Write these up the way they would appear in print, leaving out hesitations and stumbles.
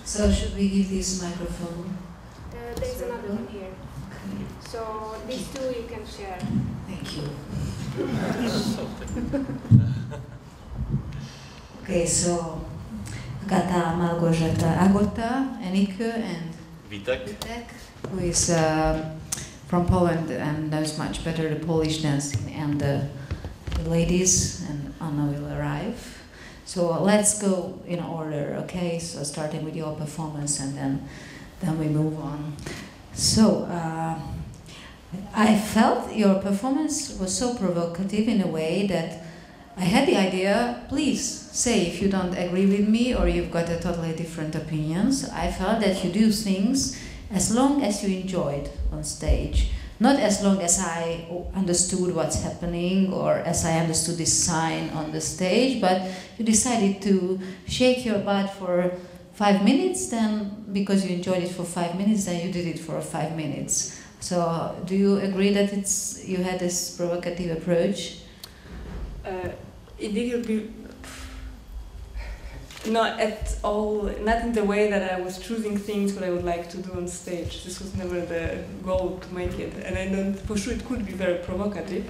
So should we give this microphone? There's another one here. Okay. So these two you can share. Thank you. Okay, so Agata, Malgorzata, Agata, Enikő, and Vitek, who is from Poland and knows much better the Polish dancing, and the ladies, and Anna will arrive. So let's go in order, okay? So starting with your performance, and then we move on. So I felt your performance was so provocative in a way that I had the idea, please say if you don't agree with me or you've got a totally different opinions. I felt that you do things as long as you enjoyed on stage. Not as long as I understood what's happening or as I understood this sign on the stage, but you decided to shake your butt for 5 minutes, then because you enjoyed it for 5 minutes, then you did it for 5 minutes. So do you agree that you had this provocative approach? It didn't be not at all, not in the way that I was choosing things what I would like to do on stage. This was never the goal to make it, and I don't, for sure it could be very provocative,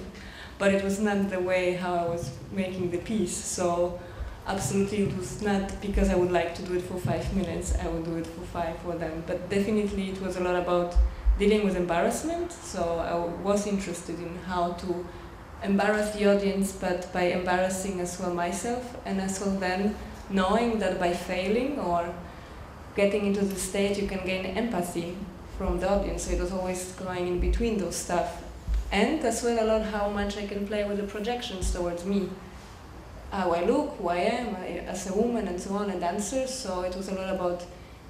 but it was not the way how I was making the piece. So absolutely it was not because I would like to do it for 5 minutes, I would do it for 5 for them. But definitely it was a lot about dealing with embarrassment, so I was interested in how to embarrass the audience, but by embarrassing as well myself, and as well then knowing that by failing or getting into the stage you can gain empathy from the audience. So it was always going in between those stuff. And as well a lot how much I can play with the projections towards me. How I look, who I am as a woman and so on, a dancer. So it was a lot about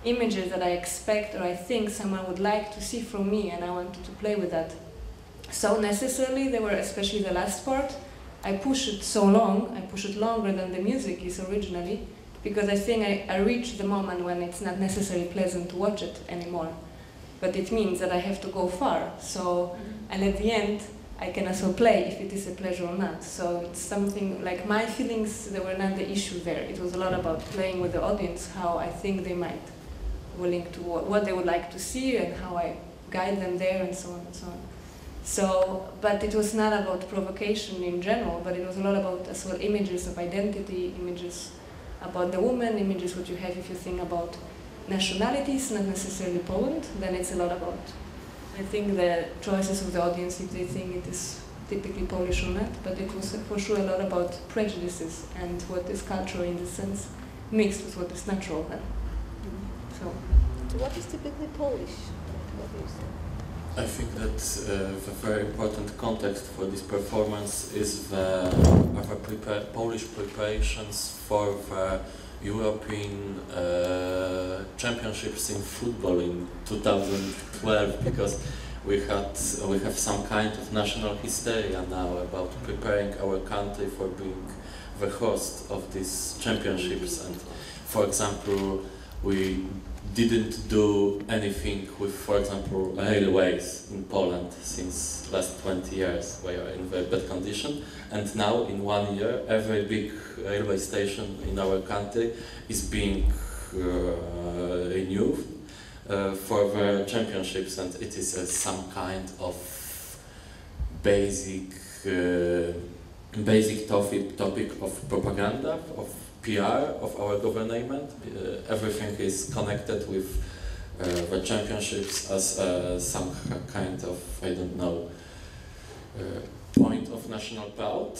images that I expect or I think someone would like to see from me, and I wanted to play with that. So necessarily they were, especially the last part, I push it so long, I push it longer than the music is originally, because I think I reached the moment when it's not necessarily pleasant to watch it anymore. But it means that I have to go far. So, and at the end, I can also play if it is a pleasure or not. So it's something like my feelings, they were not the issue there. It was a lot about playing with the audience, how I think they might willing to, what they would like to see and how I guide them there and so on and so on. So, but it was not about provocation in general, but it was a lot about as well images of identity, images about the woman, images what you have if you think about nationalities, not necessarily Poland, then it's a lot about, I think, the choices of the audience if they think it is typically Polish or not, but it was for sure a lot about prejudices and what is cultural in this sense mixed with what is natural then. So what is typically Polish? What do you say? I think that the very important context for this performance is the Polish preparations for the European Championships in football in 2012, because we have some kind of national hysteria now about preparing our country for being the host of these championships. And for example, we didn't do anything with, for example, railways in Poland since last 20 years. We are in very bad condition, and now in 1 year every big railway station in our country is being renewed for the championships, and it is some kind of basic topic of propaganda, of PR of our government. Everything is connected with the championships as some kind of, I don't know, point of national pride.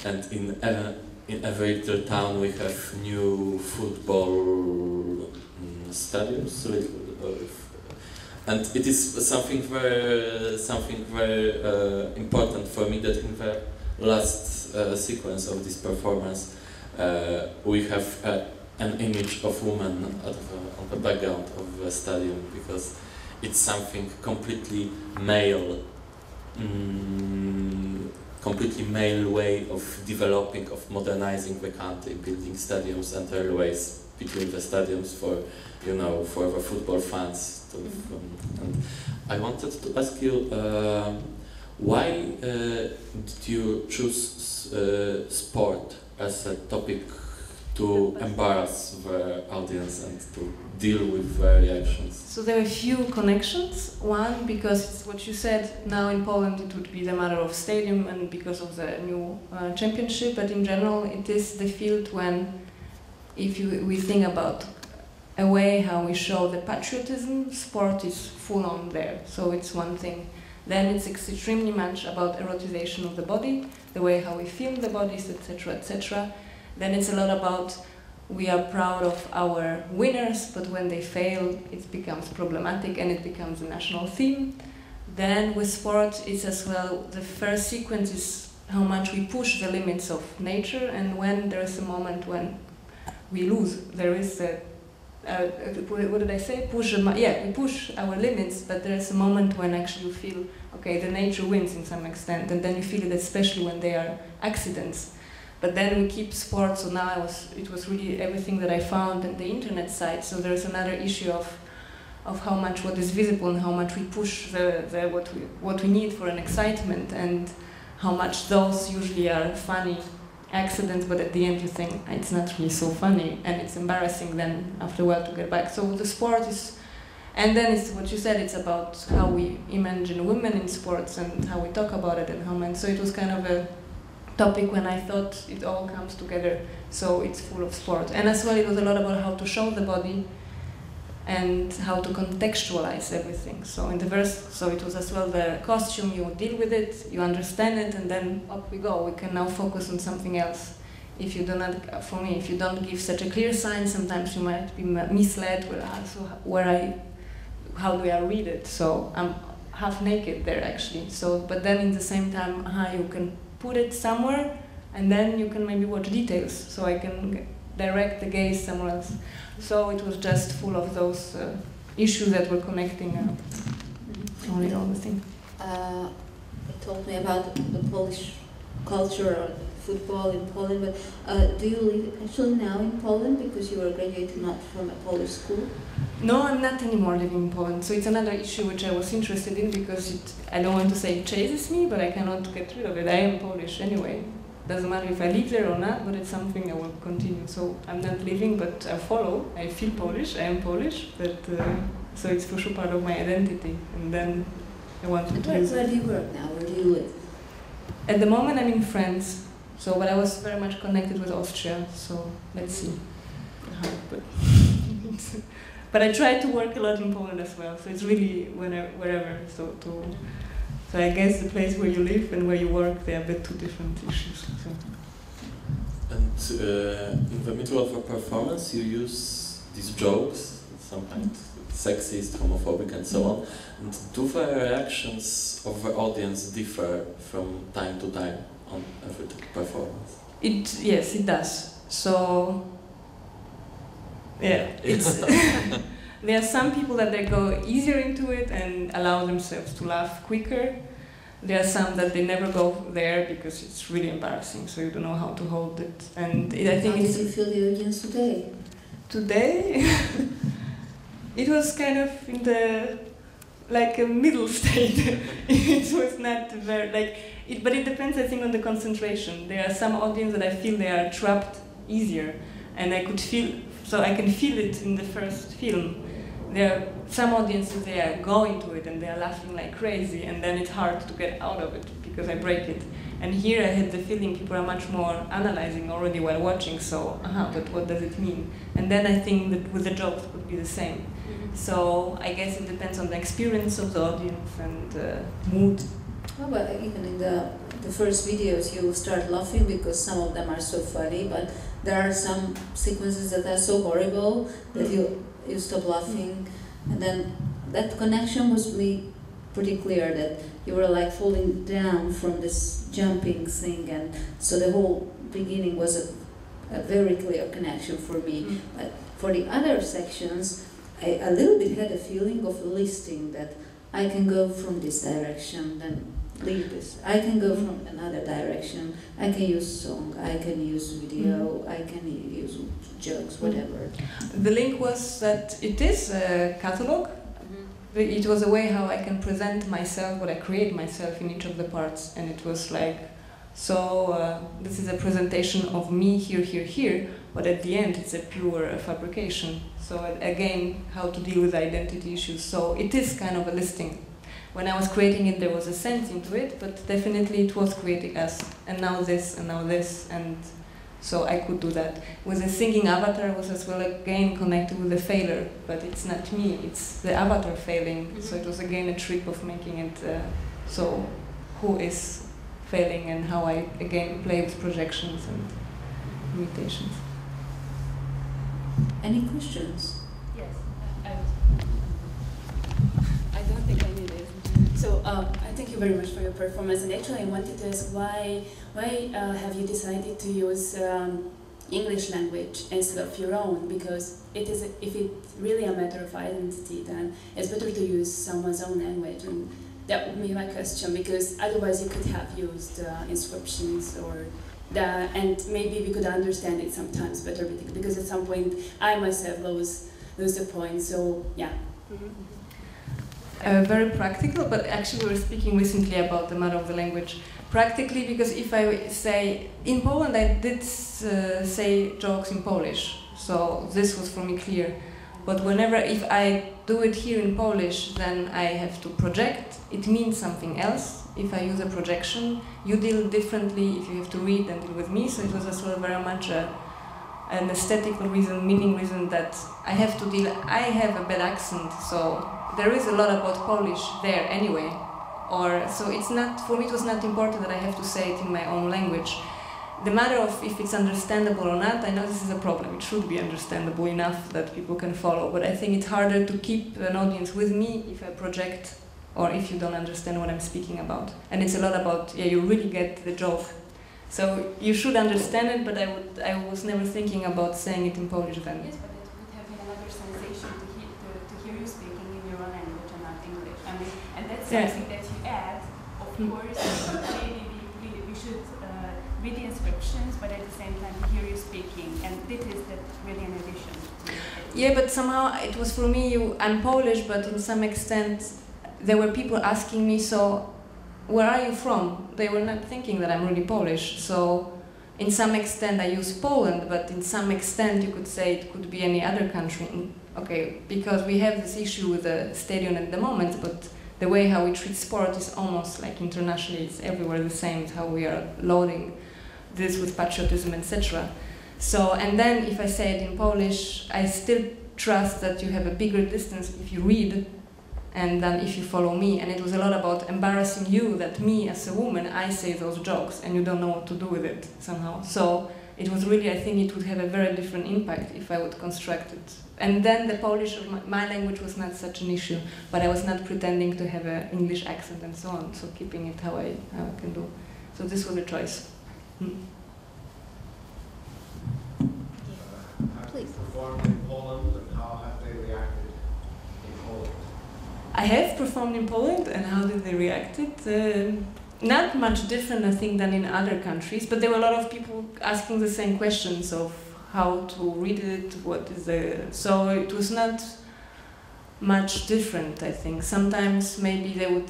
And in every little town we have new football stadiums, and it is something very important for me that in the last sequence of this performance we have an image of woman on the background of the stadium, because it's something completely male way of developing, of modernizing the country, building stadiums and railways between the stadiums for, you know, for the football fans. And I wanted to ask you, why did you choose sport as a topic to embarrass the audience and to deal with the reactions? So there are a few connections. One, because it's what you said, now in Poland it would be the matter of stadium and because of the new championship, but in general it is the field when, we think about a way how we show the patriotism, sport is full on there. So it's one thing. Then it's extremely much about erotization of the body, the way how we film the bodies, etc., etc. Then it's a lot about we are proud of our winners, but when they fail, it becomes problematic and it becomes a national theme. Then with sport, it's as well, the first sequence is how much we push the limits of nature, and when there is a moment when we lose, there is a, what did I say? We push our limits, but there is a moment when actually you feel, okay, the nature wins in some extent, and then you feel it especially when they are accidents. But then we keep sport, so now it was really everything that I found on the internet site, so there's another issue of how much what is visible and how much we push what we need for an excitement, and how much those usually are funny accidents, but at the end you think it's not really so funny, and it's embarrassing then after a while to get back. So the sport is, and then it's what you said, it's about how we imagine women in sports and how we talk about it and how men, so it was kind of a topic when I thought it all comes together, so it's full of sport. And as well it was a lot about how to show the body and how to contextualize everything. So in the verse, so it was as well the costume, you deal with it, you understand it, and then up we go. We can now focus on something else. If you do not, for me, if you don't give such a clear sign, sometimes you might be misled how do I read it? So I'm half naked there actually. So, but then in the same time, you can put it somewhere, and then you can maybe watch details, so I can direct the gaze somewhere else. So it was just full of those issues that were connecting only all the things. You told me about the Polish culture or football in Poland, but do you live actually now in Poland because you were graduated not from a Polish school? No, I'm not anymore living in Poland. So it's another issue which I was interested in because I don't want to say it chases me, but I cannot get rid of it. I am Polish anyway. Doesn't matter if I live there or not, but it's something I will continue. So I'm not living, but I follow. I feel Polish. I am Polish, but so it's for sure part of my identity. And then I want to use it. Where do you work now? Where do you live? At the moment, I'm in France. So, but I was very much connected with Austria. So let's see. But I try to work a lot in Poland as well. So it's really wherever. So I guess the place where you live and where you work, they are a bit two different issues. So. And in the middle of a performance, you use these jokes, sometimes sexist, homophobic, and so on. And do the reactions of the audience differ from time to time on every performance? Yes, it does. So, yeah, it's there are some people that they go easier into it and allow themselves to laugh quicker. There are some that they never go there because it's really embarrassing, so you don't know how to hold it. And I think how did you feel the audience today? Today, it was kind of in the like a middle state. It was not very but it depends, I think, on the concentration. There are some audience that I feel they are trapped easier, and I can feel it in the first film. There are some audiences, they are going to it and they are laughing like crazy, and then it's hard to get out of it because I break it. And here I had the feeling people are much more analyzing already while watching, so, but what does it mean? And then I think that with the jokes it would be the same. Mm-hmm. So I guess it depends on the experience of the audience and mood. Oh, but even in the first videos you start laughing because some of them are so funny, but there are some sequences that are so horrible that you stop laughing, and then that connection was pretty clear that you were like falling down from this jumping thing, and so the whole beginning was a very clear connection for me. But for the other sections, I a little bit had a feeling of listing that I can go from this direction, then leave this. I can go from another direction. I can use song, I can use video, I can use jokes, whatever. The link was that it is a catalog. It was a way how I can present myself, what I create myself in each of the parts, and it was like So this is a presentation of me here, here, here, but at the end it's a pure fabrication. So again, how to deal with identity issues. So it is kind of a listing. When I was creating it, there was a sense into it, but definitely it was creating as, and now this, and so I could do that. With the singing avatar was as well again connected with the failure, but it's not me, it's the avatar failing. Mm-hmm. So it was again a trick of making it so who is failing and how I again play with projections and imitations. Any questions? Yes, I don't think I need it. So I thank you very much for your performance, and actually I wanted to ask why have you decided to use English language instead of your own? Because it is, if it's really a matter of identity, then it's better to use someone's own language, and that would be my question, because otherwise you could have used inscriptions or and maybe we could understand it sometimes better, because at some point I myself lose the point. So yeah. Mm-hmm. Very practical, but actually we were speaking recently about the matter of the language. Practically, because if I say, in Poland I did say jokes in Polish, so this was for me clear. But whenever, if I do it here in Polish, then I have to project, it means something else. If I use a projection, you deal differently if you have to read and deal with me, so it was as well very much an aesthetical reason, meaning reason that I have to deal, I have a bad accent, so there is a lot about Polish there anyway. Or, so it's not, for me it was not important that I have to say it in my own language. The matter of if it's understandable or not, I know this is a problem. It should be understandable enough that people can follow, but I think it's harder to keep an audience with me if I project or if you don't understand what I'm speaking about. And it's a lot about, yeah, you really get the joke. So you should understand it, but I was never thinking about saying it in Polish then. Yes, but it would have been another sensation to hear you speaking in your own language and not English. I mean, and that's something that you add, of course. Maybe we should read the inscriptions, but at the same time hear you speaking, and this is really an addition. Yeah, but somehow it was for me, I'm Polish, but in some extent there were people asking me, so where are you from? They were not thinking that I'm really Polish, so in some extent I use Poland, but in some extent you could say it could be any other country. Okay, because we have this issue with the stadium at the moment, but the way how we treat sport is almost like internationally, it's everywhere the same, how we are loading this with patriotism, etc. So, and then if I say it in Polish, I still trust that you have a bigger distance if you read and then if you follow me. And it was a lot about embarrassing you, that me as a woman, I say those jokes and you don't know what to do with it somehow. So it was really, I think it would have a very different impact if I would construct it. And then the Polish of my language was not such an issue, but I was not pretending to have an English accent and so on, so keeping it how I can do. So this was a choice. Please. Performed in Poland, and how have they reacted in Poland? I have performed in Poland, and how did they react it? Not much different, I think, than in other countries, but there were a lot of people asking the same questions of how to read it, what is the... So it was not much different, I think. Sometimes maybe they would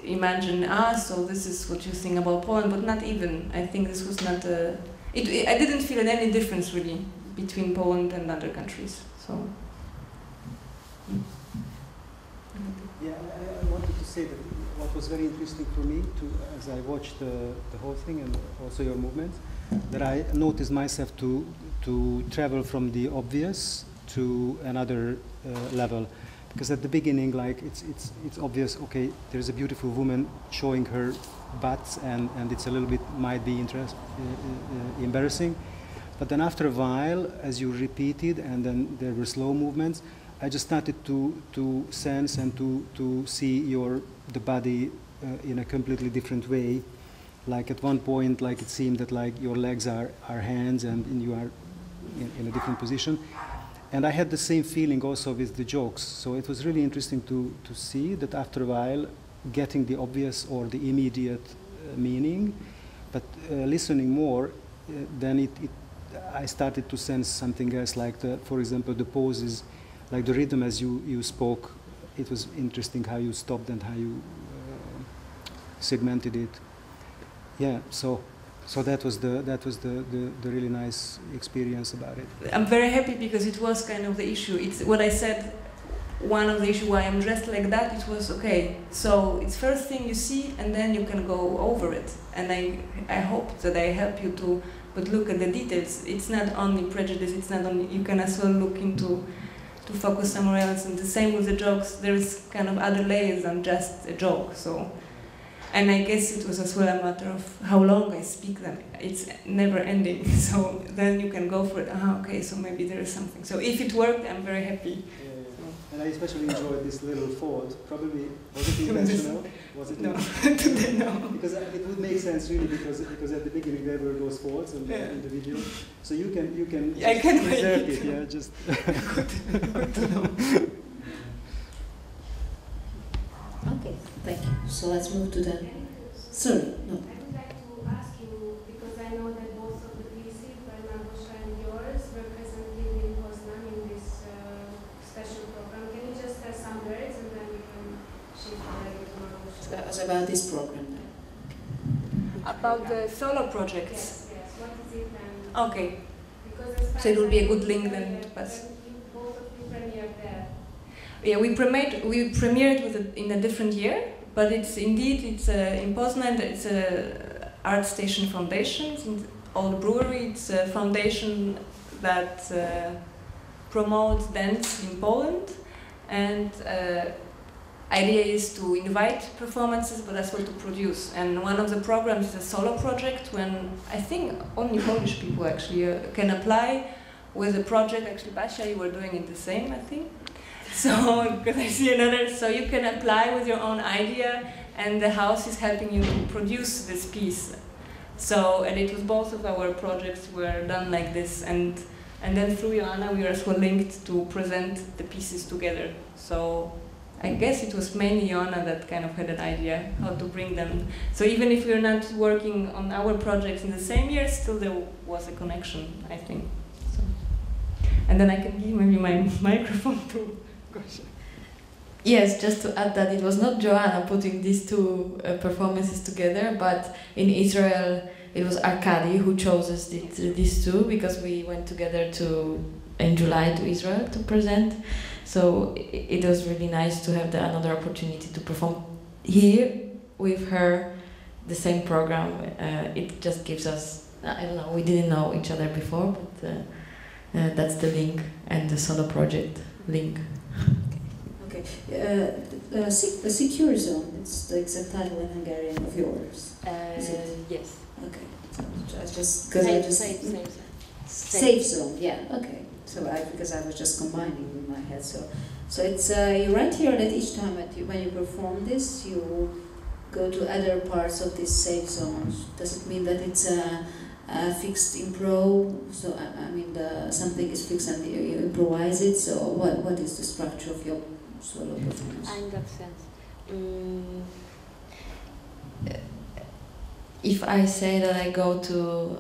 imagine, so this is what you think about Poland, but not even. I think this was not a... I didn't feel any difference, really, between Poland and other countries, so... Yeah, I wanted to say that what was very interesting for me, as I watched the whole thing and also your movements, that I noticed myself to travel from the obvious to another level, because at the beginning, like it's obvious. Okay, there's a beautiful woman showing her butt, and it's a little bit might be embarrassing, but then after a while, as you repeated, and then there were slow movements, I just started to sense and to see the body in a completely different way. Like at one point, like it seemed that like your legs are hands and you are in a different position. And I had the same feeling also with the jokes. So it was really interesting to see that after a while, getting the obvious or the immediate meaning, but listening more, then I started to sense something else, like for example, the poses, like the rhythm as you spoke. It was interesting how you stopped and how you segmented it. Yeah, so So that was the really nice experience about it. I'm very happy because it was kind of the issue. It's what I said. One of the issues why I'm dressed like that, it was okay. So it's first thing you see, and then you can go over it. And I hope that I help you to, but look at the details. It's not only prejudice. It's not only, you can as well look into to focus somewhere else. And the same with the jokes. There is kind of other layers than just a joke. So, and I guess it was as well a matter of how long I speak them. It's never ending. So then you can go for it. Okay, so maybe there is something. So if it worked, I'm very happy. And I especially enjoyed this little fold. Probably, was it intentional? Was it no, today no. Because it would make sense really, because at the beginning there were those folds in the video. So you can I can preserve it. Yeah, just good to know. Okay, thank you. So let's move to the. Sorry, no. I would like to ask you, because I know that both of the pieces by Malgorzata and yours were presented in Poznan in this special program. Can you just tell some words and then we can shift directly to Malgorzata? It's about this program. About the solo projects. Yes. What is it and Okay. because So it will be a good link then to pass. Both of you premiered there. Yeah, we premiered in a different year, but it's indeed in Poznan. It's a Art Station Foundation. It's an old brewery. It's a foundation that promotes dance in Poland, and idea is to invite performances, but as well to produce. And one of the programs is a solo project. When I think only Polish people actually can apply with a project. Actually, Basia, you were doing it the same, I think. So, because I see another, so you can apply with your own idea, and the house is helping you to produce this piece. So, and it was both of our projects were done like this, and then through Joanna we were as well linked to present the pieces together. So, I guess it was mainly Joanna that kind of had an idea how to bring them. So even if we're not working on our projects in the same year, still there was a connection, I think. So. And then I can give maybe my microphone to. Yes, just to add that it was not Joanna putting these two performances together, but in Israel it was Arkady who chose us these two, because we went together in July to Israel to present. So it was really nice to have another opportunity to perform here with her the same program. It just gives us, I don't know, we didn't know each other before, but that's the link, and the solo project link. Okay. The Secure Zone, it's the exact title in Hungarian of yours. Is it? Yes. Okay. So Safe Zone, yeah, okay. So because I was just combining in my head. So it's you write here that each time when you perform this, you go to other parts of this safe zones. Does it mean that it's a fixed improv? So I mean, something is fixed and you improvise it. So what is the structure of your solo performance? In that sense, if I say that I go to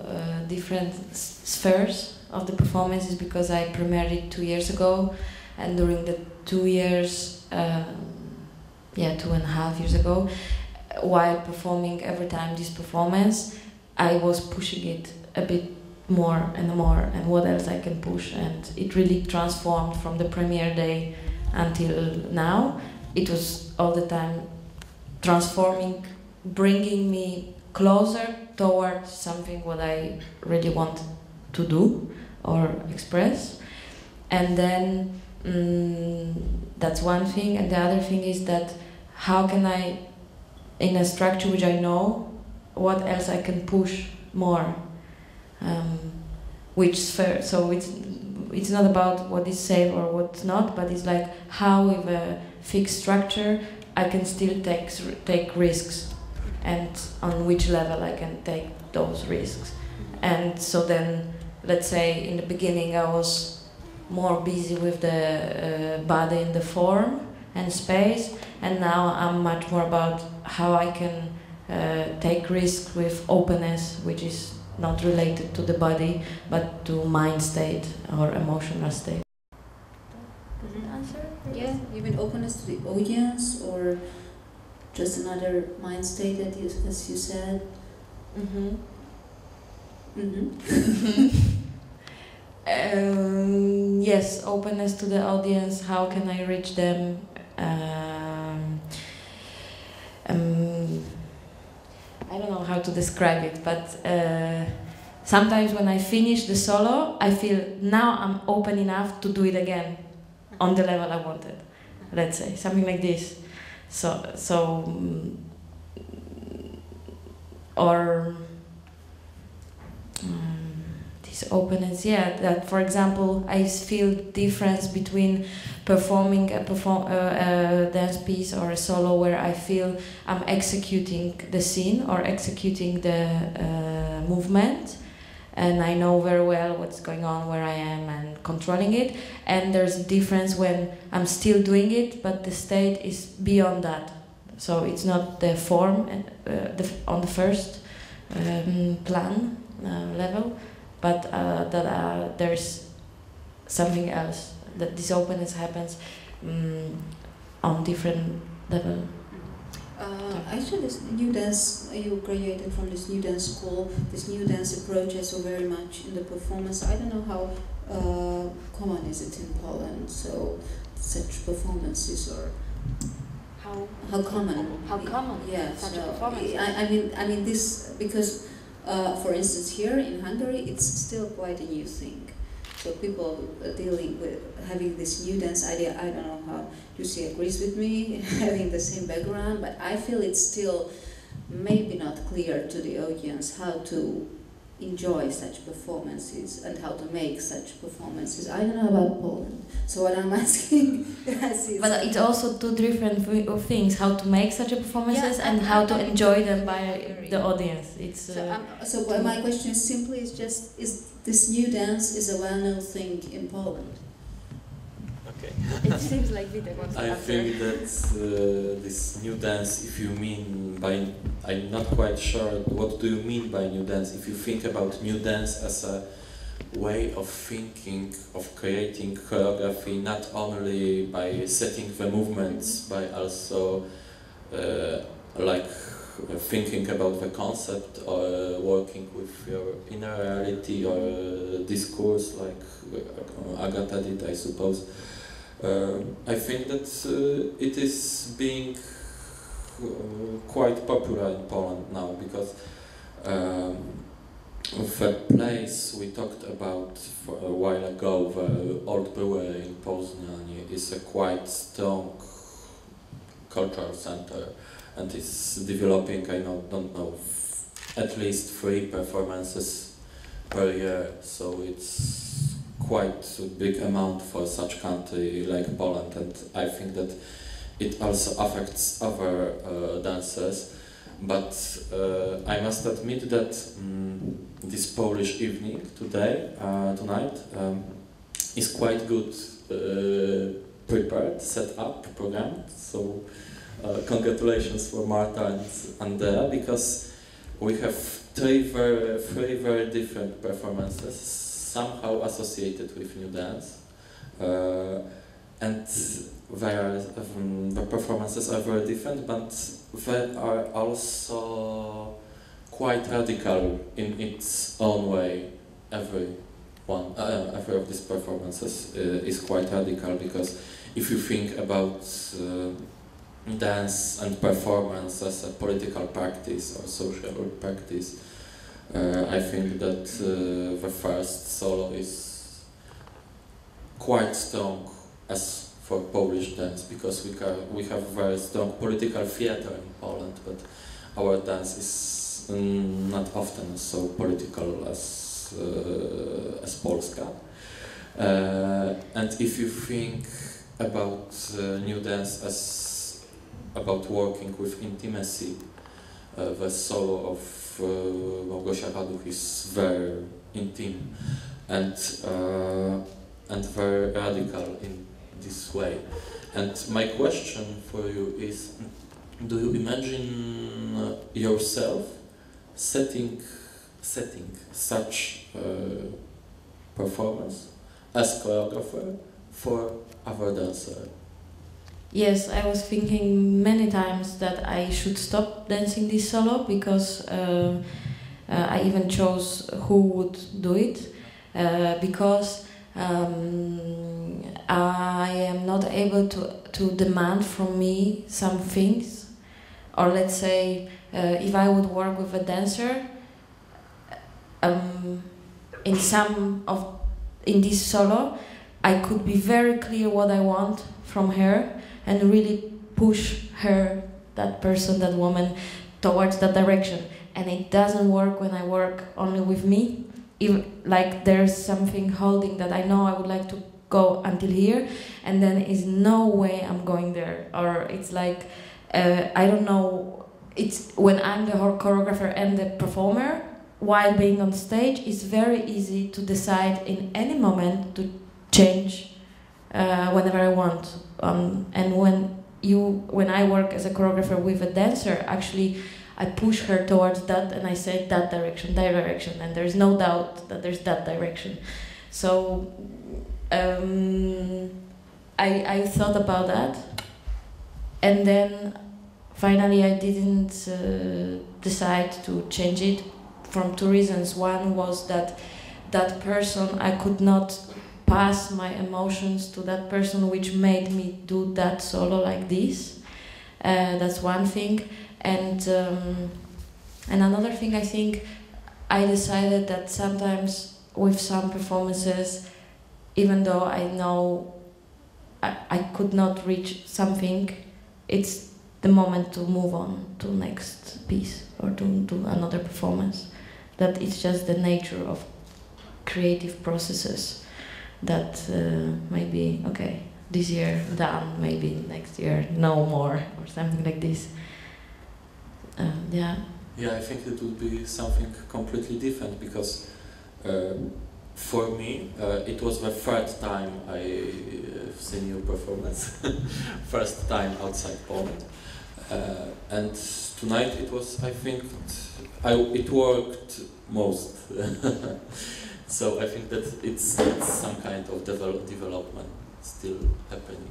different spheres of the performances, because I premiered it 2 years ago, and during the 2 years, 2.5 years ago, while performing every time this performance, I was pushing it a bit more and more, and what else I can push, and it really transformed from the premiere day until now. It was all the time transforming, bringing me closer towards something what I really want to do or express. And then that's one thing, and the other thing is that how can I, in a structure which I know, what else I can push more, which sphere. So it's not about what is safe or what's not, but it's like how with a fixed structure I can still take risks, and on which level I can take those risks. And so then, let's say in the beginning I was more busy with the body and the form and space, and now I'm much more about how I can take risks with openness, which is not related to the body but to mind state or emotional state. Does it answer? Yeah, even openness to the audience, or just another mind state that you, as you said. Yes, openness to the audience. How can I reach them? I don't know how to describe it, but sometimes when I finish the solo, I feel now I'm open enough to do it again on the level I wanted. Let's say something like this. This openness, yeah. That, for example, I feel difference between performing a dance piece or a solo where I feel I'm executing the scene or executing the movement, and I know very well what's going on, where I am, and controlling it. And there's a difference when I'm still doing it, but the state is beyond that. So it's not the form on the first plan level, but that there's something else. That this openness happens on different level. Actually, this new dance you created from this new dance school, this new dance approach I saw very much in the performance. I don't know how common is it in Poland, so such performances, or how common? How common? Yeah, such so a performance. I mean this because, for instance, here in Hungary, it's still quite a new thing. So people dealing with having this new dance idea, I don't know how Lucy agrees with me, having the same background, but I feel it's still maybe not clear to the audience how to enjoy such performances and how to make such performances. I don't know about Poland, so what I'm asking is... But it's also two different things, how to make such a performances and how to enjoy them by the audience. It's so my question is simply is this new dance is a well-known thing in Poland? Okay. It seems like Witek wants to I answer. think that this new dance, if you mean by, I'm not quite sure what do you mean by new dance. If you think about new dance as a way of thinking, of creating choreography, not only by setting the movements, by also like thinking about the concept or working with your inner reality or discourse, like Agata did, I suppose. I think that it is being quite popular in Poland now, because the place we talked about for a while ago, the old brewery in Poznań, is a quite strong cultural center, and it's developing, I don't know, at least 3 performances per year, so it's quite a big amount for such country like Poland, and I think that it also affects other dancers. But I must admit that this Polish evening tonight is quite good prepared, set up, programmed. So congratulations for Marta and Andrea, because we have three very different performances, somehow associated with new dance, and the performances are very different, but they are also quite radical in its own way. Every of these performances is quite radical, because if you think about dance and performance as a political practice or social practice, I think that the first solo is quite strong as for Polish dance, because we have very strong political theater in Poland, but our dance is not often so political as Polska. And if you think about new dance as about working with intimacy, the solo of Malgorzata Haduch is very intimate and very radical in this way. And my question for you is, do you imagine yourself setting such performance as choreographer for other dancers? Yes, I was thinking many times that I should stop dancing this solo, because I even chose who would do it because I am not able to demand from me some things, or let's say if I would work with a dancer in this solo, I could be very clear what I want from her and really push her, that person, that woman, towards that direction. And it doesn't work when I work only with me. If, like, there's something holding that I know I would like to go until here, and then is no way I'm going there. Or it's like, I don't know, it's when I'm the choreographer and the performer, while being on stage, it's very easy to decide in any moment to change whenever I want. And when I work as a choreographer with a dancer, actually I push her towards that and I say that direction, and there's no doubt that there's that direction. So I thought about that, and then finally I didn't decide to change it from two reasons. One was that that person, I could not pass my emotions to that person, which made me do that solo like this. That's one thing. And another thing, I think I decided that sometimes with some performances, even though I know I could not reach something, it's the moment to move on to next piece or to another performance. That it's just the nature of creative processes that maybe, okay, this year done, maybe next year no more, or something like this. Yeah. Yeah, I think it would be something completely different, because for me it was the third time I've seen your performance, first time outside Poland, and tonight it was, I think, it worked most. So I think that it's some kind of development still happening.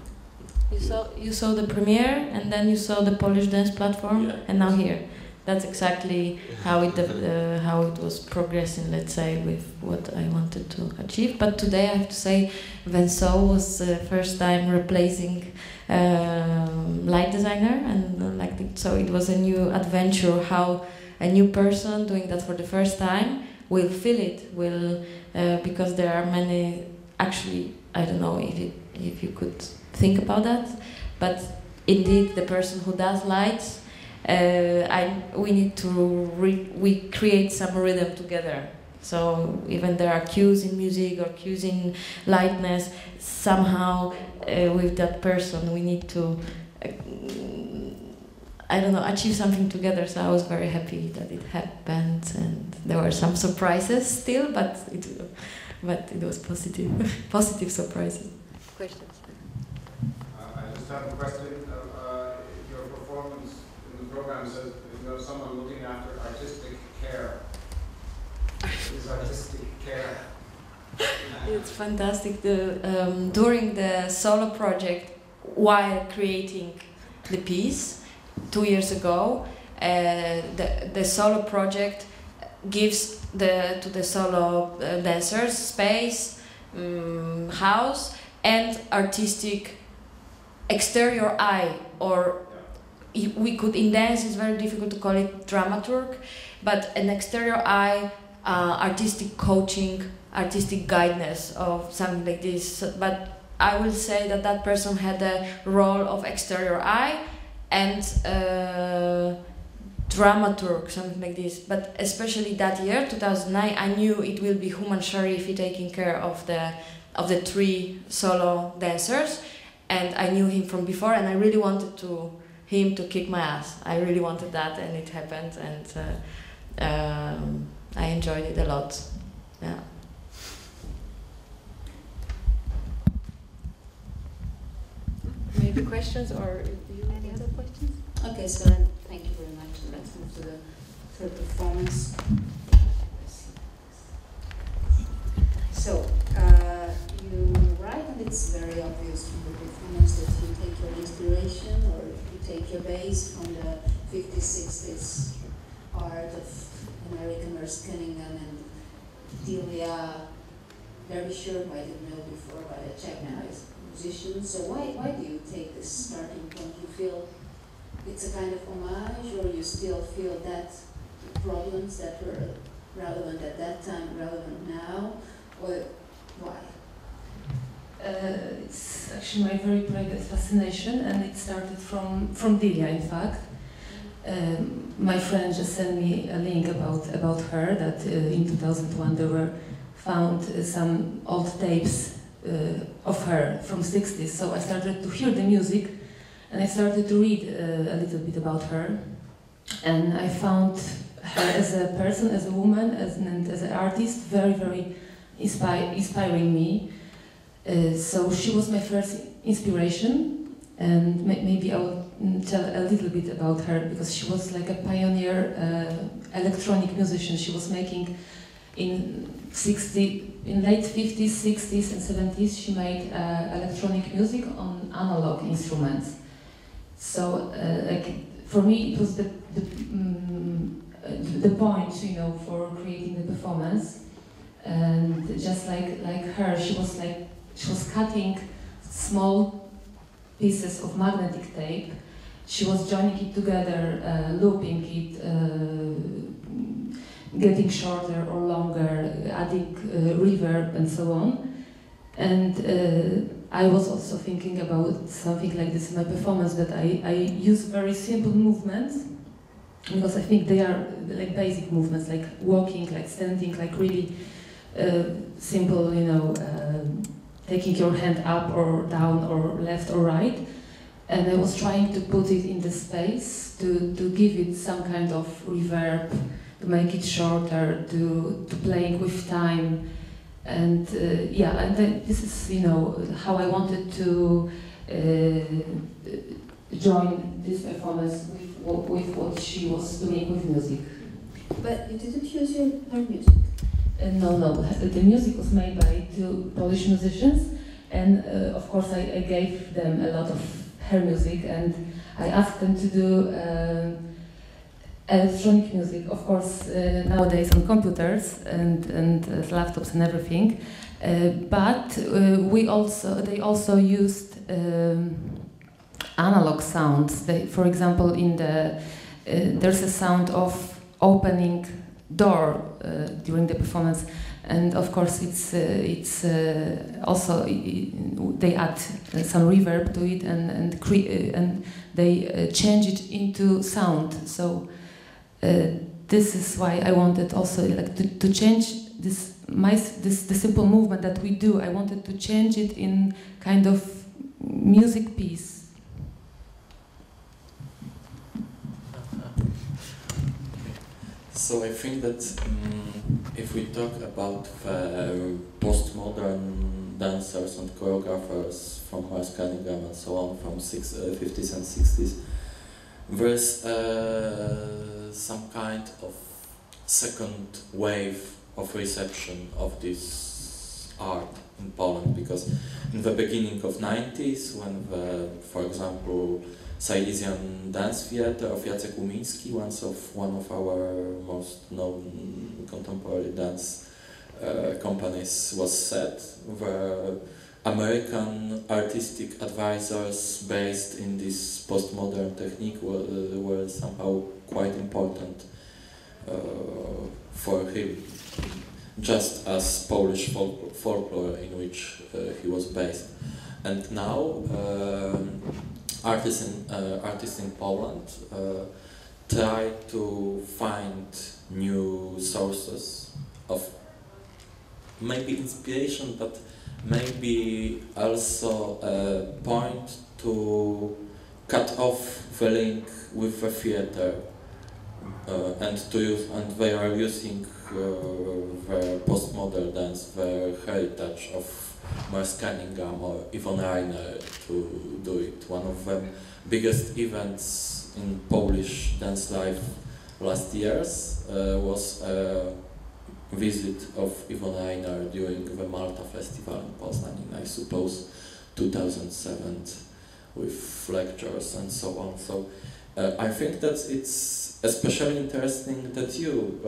You saw the premiere, and then you saw the Polish dance platform, yeah. And now here. That's exactly how it was progressing, let's say, with what I wanted to achieve. But today I have to say, Venso was the first time replacing light designer, and so it was a new adventure. How a new person doing that for the first time will feel it, because there are many. Actually, I don't know if you could think about that, but indeed the person who does lights, we need to we create some rhythm together. So even there are cues in music or cues in lightness, somehow with that person we need to I don't know, achieve something together. So I was very happy that it happened, and there were some surprises still, but it was positive surprises. Questions? I just have a question. Your performance in the program says there's someone looking after artistic care. Is artistic care? It's fantastic. During the solo project, while creating the piece 2 years ago, the solo project gives to the solo dancers space, house, and artistic exterior eye, or we could, in dance it's very difficult to call it dramaturg, but an exterior eye, artistic coaching, artistic guidance of something like this. But I will say that person had the role of exterior eye and dramaturg, something like this. But especially that year, 2009, I knew it will be Human Sharifi taking care of the 3 solo dancers, and I knew him from before, and I really wanted him to kick my ass. I really wanted that, and it happened, and I enjoyed it a lot. Yeah. Maybe questions, or any other questions? Okay, so thank you very much. Let's move to the third performance. So, you write, and it's very obvious from the performance that you take your inspiration, or you take your base from the 50s, 60s art of American or Maszkiewicz and Delia Derbyshire, who I didn't know before, but a Czech musician. So why do you take this starting point? You feel it's a kind of homage, or you still feel that problems that were relevant at that time, relevant now, or why? It's actually my very private fascination, and it started from Delia, in fact. My friend just sent me a link about her, that in 2001 there were found some old tapes of her from 60s, so I started to hear the music, and I started to read a little bit about her, and I found her as a person, as a woman, and as an artist, very, very inspiring me. So she was my first inspiration, and maybe I will tell a little bit about her, because she was like a pioneer electronic musician. She was making in late 50s, 60s and 70s, she made electronic music on analog instruments. So like for me it was the point, you know, for creating the performance. And just like her, she was cutting small pieces of magnetic tape. She was joining it together, looping it, getting shorter or longer, adding reverb and so on. And I was also thinking about something like this in my performance, that I use very simple movements, because I think they are like basic movements, like walking, like standing, like really simple, you know, taking your hand up or down or left or right. And I was trying to put it in the space, to give it some kind of reverb, to make it shorter, to playing with time. And yeah, and then this is, you know, how I wanted to join this performance with what she was doing with music. But you didn't use her music? No, the music was made by two Polish musicians, and of course I gave them a lot of her music, and I asked them to do electronic music, of course nowadays on computers and laptops and everything, but they also used analog sounds. For example, there's a sound of opening door during the performance, and of course it's also they add some reverb to it, and they change it into sound. So this is why I wanted also like to change this simple movement that we do. I wanted to change it in kind of music piece. So I think that if we talk about postmodern dancers and choreographers from Maszkiewicz and so on, from 50s and 60s, there's some kind of second wave of reception of this art in Poland, because in the beginning of 90s, when for example, Silesian Dance Theatre of Jacek Umiński, one of our most known contemporary dance companies, was set, where American artistic advisors based in this postmodern technique were somehow quite important for him, just as Polish folklore in which he was based. And now artists in Poland try to find new sources of maybe inspiration, but maybe also a point to cut off the link with the theatre, and they are using the postmodern dance, the heritage of Maszkiewicz or Yvonne Rainer to do it. One of the biggest events in Polish dance life last years was a visit of Yvonne Rainer during the Malta Festival in Poznań in, I suppose, 2007, with lectures and so on. So I think that it's especially interesting that you,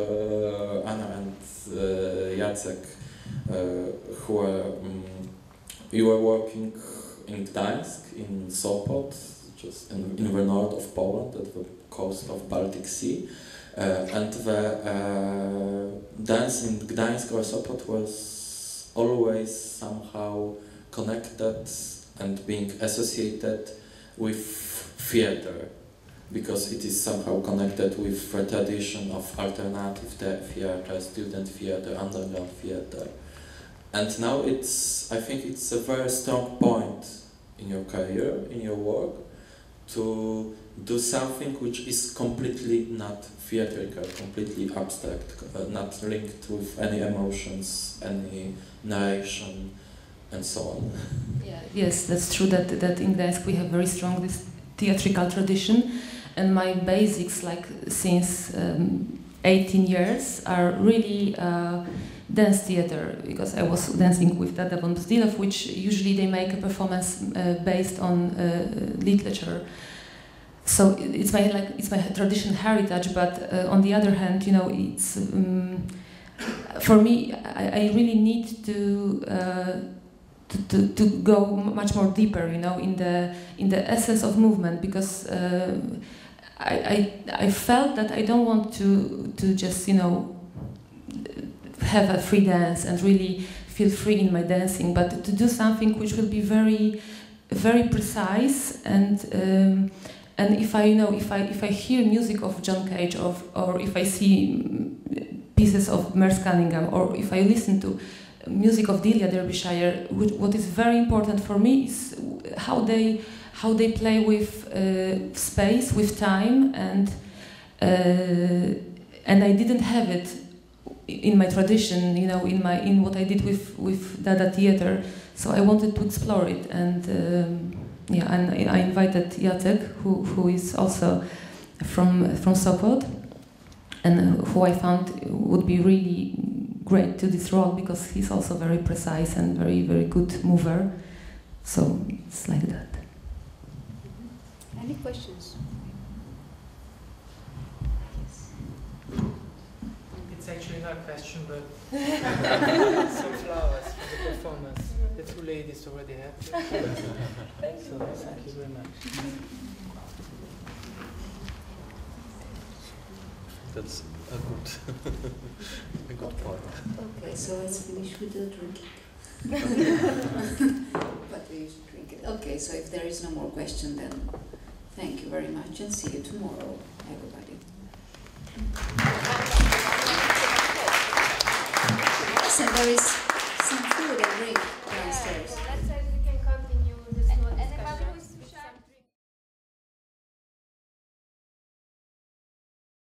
Anna and Jacek, who are, you are working in Gdańsk, in Sopot, just in the north of Poland, at the coast of Baltic Sea, and the dance in Gdańsk or Sopot was always somehow connected and being associated with theater, because it is somehow connected with the tradition of alternative theater, student theater, underground theater. And now I think it's a very strong point in your career, in your work, to do something which is completely not theatrical, completely abstract, not linked with any emotions, any narration, and so on. Yeah, yes, that's true that in Gdańsk we have very strong this theatrical tradition, and my basics, like since 18 years, are really dance theater, because I was dancing with Dada von Bzdilov, which usually they make a performance based on literature. So it's my tradition heritage, but on the other hand, you know, it's for me, I really need to go much more deeper, you know, in the essence of movement, because I felt that I don't want to just, you know, have a free dance and really feel free in my dancing, but to do something which will be very, very precise. And if I hear music of John Cage, or if I see pieces of Merce Cunningham, or if I listen to music of Delia Derbyshire, what is very important for me is how they play with space, with time, and I didn't have it in my tradition, you know, in what I did with Dada theater. So I wanted to explore it, and yeah, and I invited Jacek, who is also from Sopot, and who I found would be really great to this role, because he's also very precise and very, very good mover. So it's like that. Any questions? It's actually not a question, but some flowers for the performance. The two ladies already have. So thank you very much. That's a good point. Okay, so let's finish with the drinking. But we should drink it. Okay, so if there is no more question, then thank you very much, and see you tomorrow, everybody. Yes, and there is some food and drink downstairs.